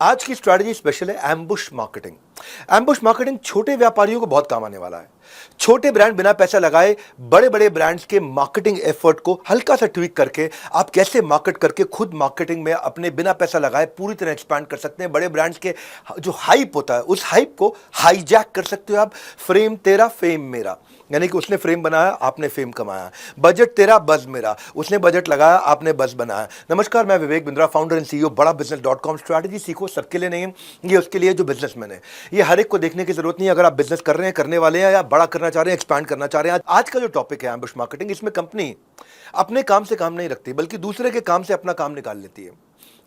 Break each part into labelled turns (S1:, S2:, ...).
S1: आज की strategy special है एम्बुश मार्केटिंग। एम्बुश मार्केटिंग छोटे व्यापारियों को बहुत काम आने वाला है। छोटे ब्रांड बिना पैसा लगाए बड़े बड़े ब्रांड्स के मार्केटिंग एफर्ट को हल्का सा ट्वीक करके आप कैसे मार्केट करके खुद मार्केटिंग में अपने बिना पैसा लगाए पूरी तरह एक्सपैंड कर सकते हैं। बड़े ब्रांड्स के जो हाइप होता है उस हाइप को हाईजैक कर सकते हो आप। फ्रेम तेरा फेम मेरा, यानी कि उसने फ्रेम बनाया आपने फेम कमाया। बजट तेरा बज मेरा, उसने बजट लगाया आपने बज बनाया। नमस्कार, मैं Vivek Bindra, founder and CEO बड़ा बिजनेस.com। स्ट्रैटेजी सीखो सबके लिए नहीं है, ये उसके लिए जो बिजनेसमैन है। ये हर एक को देखने की जरूरत नहीं है। अगर आप बिजनेस कर रहे हैं, करने वाले हैं, या बड़ा करना चाह रहे हैं, एक्सपैंड करना चाह रहे हैं। आज का जो टॉपिक है एम्बुश मार्केटिंग, इसमें कंपनी अपने काम से काम नहीं रखती बल्कि दूसरे के काम से अपना काम निकाल लेती है।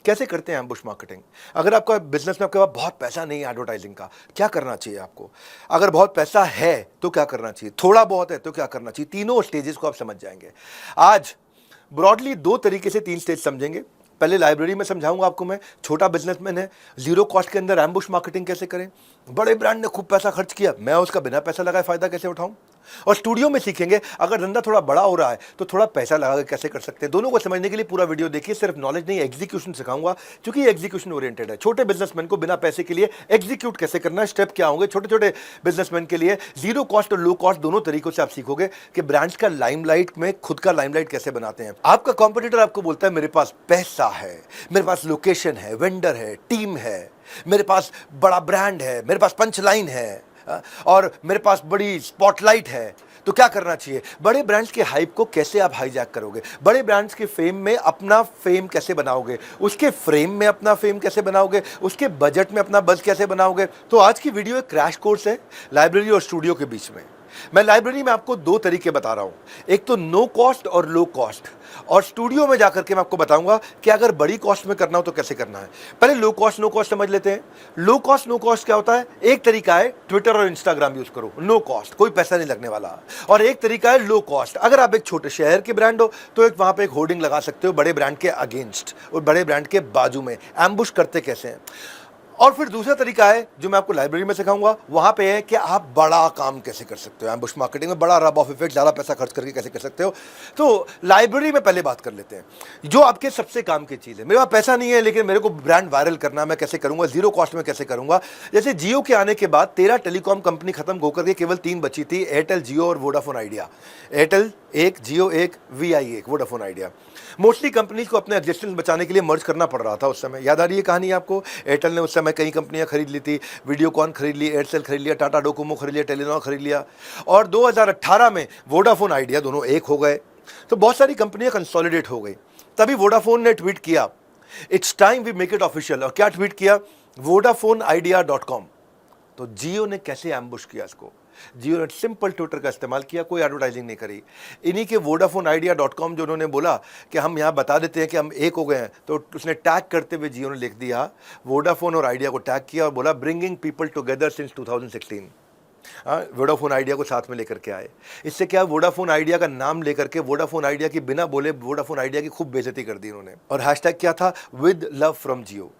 S1: कैसे करते हैं एम्बुश मार्केटिंग? अगर आपका बिजनेस में आपके पास बहुत पैसा नहीं है एडवर्टाइजिंग का, क्या करना चाहिए आपको? अगर बहुत पैसा है तो क्या करना चाहिए? थोड़ा बहुत है तो क्या करना चाहिए? तीनों स्टेजेस को आप समझ जाएंगे। आज ब्रॉडली दो तरीके से तीन स्टेज समझेंगे। पहले लाइब्रेरी में समझाऊंगा आपको मैं, छोटा बिजनेसमैन है, जीरो कॉस्ट के अंदर एम्बुश मार्केटिंग कैसे करें। बड़े ब्रांड ने खूब पैसा खर्च किया, मैं उसका बिना पैसा लगाए फायदा कैसे उठाऊं। और स्टूडियो में सीखेंगे अगर धंधा थोड़ा बड़ा हो रहा है तो थोड़ा पैसा लगा के कैसे कर सकते हैं। दोनों को समझने के लिए पूरा वीडियो देखिए। सिर्फ नॉलेज नहीं, एग्जीक्यूशन सिखाऊंगा, क्योंकि ये एग्जीक्यूशन ओरिएंटेड है। छोटे बिजनेसमैन को बिना पैसे के लिए एग्जीक्यूट कैसे करना है, स्टेप क्या होंगे। छोटे छोटे बिजनेसमैन के लिए जीरो कॉस्ट और लो कॉस्ट दोनों तरीकों से आप सीखोगे कि ब्रांड्स का लाइमलाइट में खुद का लाइमलाइट कैसे बनाते हैं। आपका कॉम्पिटिटर आपको बोलता है मेरे पास पैसा है, मेरे पास लोकेशन है, वेंडर है, टीम है, मेरे पास बड़ा ब्रांड है, मेरे पास पंच लाइन है, और मेरे पास बड़ी स्पॉटलाइट है। तो क्या करना चाहिए? बड़े ब्रांड्स के हाइप को कैसे आप हाईजैक करोगे? बड़े ब्रांड्स के फेम में अपना फेम कैसे बनाओगे? उसके फ्रेम में अपना फेम कैसे बनाओगे? उसके बजट में अपना बज कैसे बनाओगे? तो आज की वीडियो एक क्रैश कोर्स है लाइब्रेरी और स्टूडियो के बीच में। मैं लाइब्रेरी में आपको दो तरीके बता रहा हूं, एक तो नो कॉस्ट और लो कॉस्ट, और स्टूडियो में जाकर के मैं आपको बताऊंगा कि अगर बड़ी कॉस्ट में करना हो तो कैसे करना है। पहले लो कॉस्ट नो कॉस्ट समझ लेते हैं। लो कॉस्ट नो कॉस्ट क्या होता है? एक तरीका है ट्विटर और इंस्टाग्राम यूज करो, नो कॉस्ट, कोई पैसा नहीं लगने वाला। और एक तरीका है लो कॉस्ट। अगर आप एक छोटे शहर के ब्रांड हो तो एक वहां पे एक होर्डिंग लगा सकते हो बड़े ब्रांड के अगेंस्ट और बड़े ब्रांड के बाजू में। एम्बुश करते कैसे हैं। और फिर दूसरा तरीका है जो मैं आपको लाइब्रेरी में सिखाऊंगा, वहां पे है कि आप बड़ा काम कैसे कर सकते हो। एम्बुश मार्केटिंग में बड़ा रब ऑफ इफेक्ट, ज्यादा पैसा खर्च करके कैसे कर सकते हो। तो लाइब्रेरी में पहले बात कर लेते हैं जो आपके सबसे काम की चीज है। मेरे पास पैसा नहीं है लेकिन मेरे को ब्रांड वायरल करना है, मैं कैसे करूंगा, जीरो कॉस्ट में कैसे करूंगा। जैसे जियो के आने के बाद 13 टेलीकॉम कंपनी खत्म होकर के केवल 3 बची थी, एयरटेल, जियो और वोडाफोन आइडिया। एयरटेल एक, जियो एक, वीआई एक, वोडाफोन आइडिया। मोस्टली कंपनीज को अपने एग्जिस्टेंस बचाने के लिए मर्ज करना पड़ रहा था उस समय। याद आ रही है कहानी आपको? एयरटेल ने उस समय कई कंपनियां खरीद ली थी, वीडियोकॉन खरीद ली, एयरसेल खरीद लिया, टाटा डोकोमो खरीद लिया, टेलीनॉर खरीद लिया, और 2018 में वोडाफोन आइडिया दोनों एक हो गए। तो बहुत सारी कंपनियां कंसोलिडेट हो गई। तभी वोडाफोन ने ट्वीट किया, it's time we make it official. और क्या ट्वीट किया? vodafoneidea.com। तो जियो ने कैसे एम्बुश किया इसको? जियो ने सिंपल ट्विटर का इस्तेमाल किया, कोई एडवर्टाइजिंग नहीं करी। इन्हीं के vodafoneidea.com जो उन्होंने बोला कि हम यहाँ बता देते हैं कि हम एक हो गए हैं, तो उसने टैग करते हुए जियो ने लिख दिया, वोडाफोन और आइडिया को टैग किया और बोला bringing people together since 2016। Vodafone idea को साथ में लेकर के आए। इससे क्या, वोडाफोन आइडिया का नाम लेकर के वोडाफोन आइडिया की बिना बोले वोडाफोन आइडिया की खूब बेइज्जती कर दी उन्होंने। और हैशटैग क्या था? With love from Jio,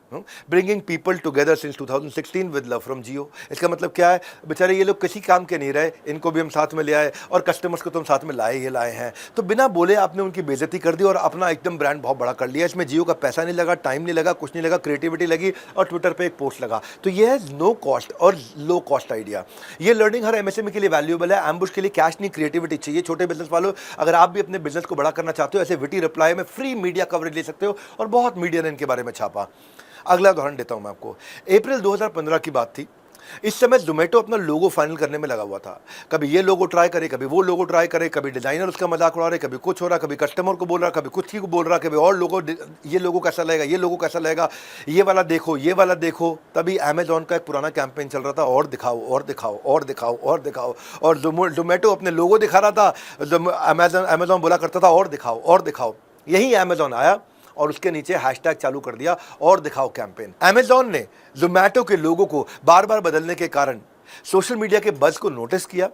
S1: bringing people together since 2016 with love from Jio. इसका मतलब क्या है? बेचारे ये लोग किसी काम के नहीं रहे, इनको भी हम साथ में ले आए और कस्टमर्स को तो हम साथ में लाए ही लाए हैं। तो बिना बोले आपने उनकी बेइज्जती कर दी और अपना एकदम ब्रांड बहुत बड़ा कर लिया। इसमें जियो का पैसा नहीं लगा, टाइम नहीं लगा, कुछ नहीं लगा, क्रिएटिविटी लगी और ट्विटर पे एक पोस्ट लगा। तो ये है नो कॉस्ट और लो कॉस्ट आइडिया। ये लर्निंग हर एमएसएमई के लिए वैल्यूएबल है। एम्बुश के लिए कैश नहीं, क्रिएटिविटी चाहिए। छोटे बिजनेस वालों, अगर आप भी अपने बिजनेस को बड़ा करना चाहते हो, ऐसे विटी रिप्लाई में फ्री मीडिया कवरेज ले सकते हो, और बहुत मीडिया ने इनके बारे में छापा। अगला उदाहरण देता हूं मैं आपको। अप्रैल 2015 की बात थी। इस समय जोमेटो अपना लोगो फाइनल करने में लगा हुआ था। कभी ये लोगो ट्राई करे, कभी वो लोगो ट्राई करे, कभी डिजाइनर उसका मजाक उड़ा रहे, कभी कुछ हो रहा, कभी कस्टमर को बोल रहा, कभी कुछ ही को बोल रहा, कभी और लोगो, ये लोगो कैसा लगेगा, ये लोगो कैसा लगेगा, ये वाला देखो, ये वाला देखो। तभी अमेजॉन का एक पुराना कैंपेन चल रहा था, और दिखाओ और दिखाओ और दिखाओ और दिखाओ। और जोमेटो अपने लोगो दिखा रहा था, अमेजॉन बोला करता था और दिखाओ और दिखाओ। यही अमेजॉन आया और उसके नीचे हैशटैग चालू कर दिया, और दिखाओ कैंपेन। अमेजॉन ने जोमैटो के लोगों को बार बार बदलने के कारण सोशल मीडिया के बज़ को नोटिस किया,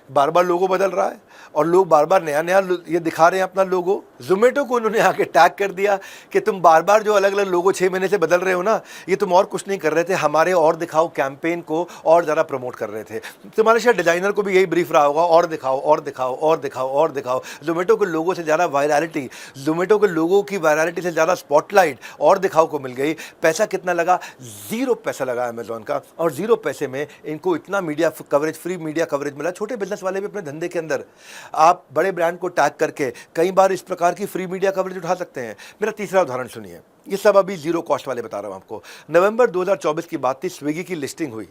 S1: बार बार लोगो बदल रहा है और लोग बार बार नया नया ये दिखा रहे हैं अपना लोगो। जोमेटो को उन्होंने आके टैग कर दिया कि तुम बार बार जो अलग अलग लोगो 6 महीने से बदल रहे हो ना, ये तुम और कुछ नहीं कर रहे थे, हमारे और दिखाओ कैंपेन को और ज़्यादा प्रमोट कर रहे थे। तुम्हारे शायद डिजाइनर को भी यही ब्रीफ रहा होगा, और दिखाओ और दिखाओ और दिखाओ और दिखाओ। जोमेटो के लोगों से ज़्यादा वायरलिटी, जोमेटो के लोगों की वायरलिटी से ज़्यादा स्पॉटलाइट और दिखाओ को मिल गई। पैसा कितना लगा? 0 पैसा लगा अमेजोन का, और 0 पैसे में इनको इतना media coverage, free media coverage मिला। छोटे बिजनेस वाले भी अपने धंधे के अंदर आप बड़े ब्रांड को टैग करके कई बार इस प्रकार की फ्री मीडिया कवरेज उठा सकते हैं। मेरा तीसरा उदाहरण सुनिए, ये सब अभी जीरो कॉस्ट वाले बता रहा हूं आपको। नवंबर 2024 की बात थी, स्विगी की लिस्टिंग हुई।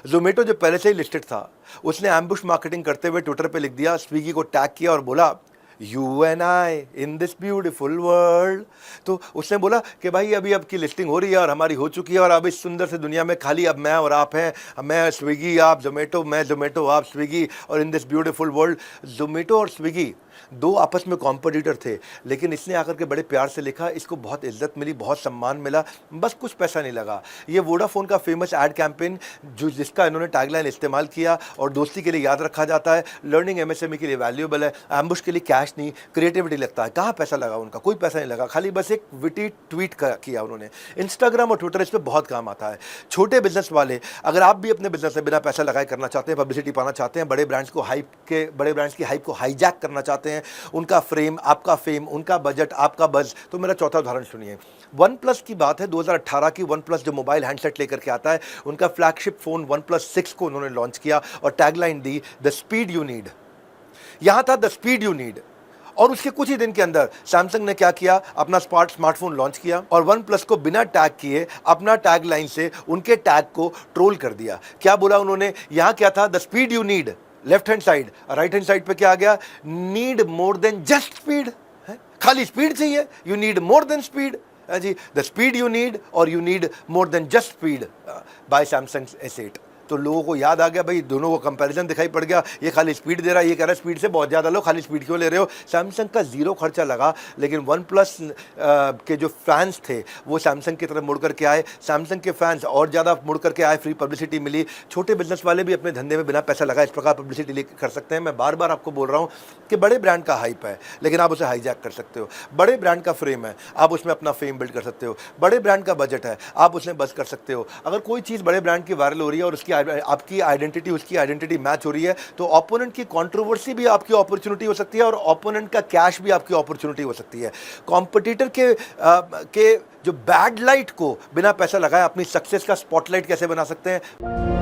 S1: जोमेटो जो पहले से ही लिस्टेड था, उसने एम्बुश मार्केटिंग करते हुए ट्विटर पे लिख दिया, स्विगी को टैग किया और बोला you and I in this beautiful world. तो उसने बोला कि भाई अभी आपकी लिस्टिंग हो रही है और हमारी हो चुकी है, और अब इस सुंदर से दुनिया में खाली अब मैं और आप हैं, मैं स्विगी आप जोमेटो, मैं जोमेटो आप स्विगी, और in this beautiful world. Zomato और स्विगी दो आपस में कॉम्पिटिटर थे, लेकिन इसने आकर के बड़े प्यार से लिखा, इसको बहुत इज्जत मिली, बहुत सम्मान मिला, बस कुछ पैसा नहीं लगा। ये वोडाफोन का फेमस एड कैंपेन जिसका इन्होंने टैगलाइन इस्तेमाल किया और दोस्ती के लिए याद रखा जाता है, लर्निंग एमएसएमई के लिए वैल्यूएबल है, एम्बुश के लिए कैश नहीं क्रिएटिविटी लगता है। कहाँ पैसा लगा उनका? कोई पैसा नहीं लगा, खाली बस एक विटी ट्वीट किया उन्होंने। इंस्टाग्राम और ट्विटर इस पर बहुत काम आता है। छोटे बिजनेस वाले, अगर आप भी अपने बिजनेस में बिना पैसा लगाए करना चाहते हैं, पब्लिसिटी पाना चाहते हैं, बड़े ब्रांड्स की हाइप को हाईजैक करना चाहते हैं, उनका फ्रेम आपका फेम, उनका बजट आपका बज, तो मेरा चौथा उदाहरण सुनिए। वन प्लस की बात है, 2018 की। वन प्लस जो मोबाइल हैंडसेट लेकर के आता है, उनका फ्लैगशिप फोन वन प्लस 6 को उन्होंने लॉन्च किया और tagline the, the speed you need. यहां था द स्पीड यू नीड, और उसके कुछ ही दिन के अंदर सैमसंग ने क्या किया, अपना स्मार्टफोन लॉन्च किया और वन प्लस को बिना टैग किए अपना टैग लाइन से उनके टैग को ट्रोल कर दिया। क्या बोला उन्होंने? यहां क्या था, the speed you need, left hand side, right hand side पे क्या आ गया, need more than just speed. खाली स्पीड चाहिए, you need more than speed जी, द स्पीड यू नीड और you need more than just speed by Samsung S8। तो लोगों को याद आ गया, भाई दोनों को कंपैरिजन दिखाई पड़ गया, ये खाली स्पीड दे रहा है, ये कह रहा है स्पीड से बहुत ज़्यादा लो, खाली स्पीड क्यों ले रहे हो। सैमसंग का 0 खर्चा लगा, लेकिन वन प्लस के जो फैंस थे वो सैमसंग की तरफ मुड़ करके आए, सैमसंग के फैंस और ज़्यादा मुड़ करके आए, फ्री पब्लिसिटी मिली। छोटे बिजनेस वाले भी अपने धंधे में बिना पैसा लगाए इस प्रकार पब्लिसिटी कर सकते हैं। मैं बार बार आपको बोल रहा हूँ कि बड़े ब्रांड का हाइप है, लेकिन आप उसे हाईजैक कर सकते हो। बड़े ब्रांड का फ्रेम है, आप उसमें अपना फेम बिल्ड कर सकते हो। बड़े ब्रांड का बजट है, आप उसमें बस कर सकते हो। अगर कोई चीज़ बड़े ब्रांड की वायरल हो रही है और उसकी आपकी आइडेंटिटी उसकी आइडेंटिटी मैच हो रही है, तो ओपोनेंट की कंट्रोवर्सी भी आपकी अपॉर्चुनिटी हो सकती है और ओपोनेंट का कैश भी आपकी अपॉर्चुनिटी हो सकती है। कॉम्पिटिटर के जो बैड लाइट को बिना पैसा लगाए अपनी सक्सेस का स्पॉटलाइट कैसे बना सकते हैं।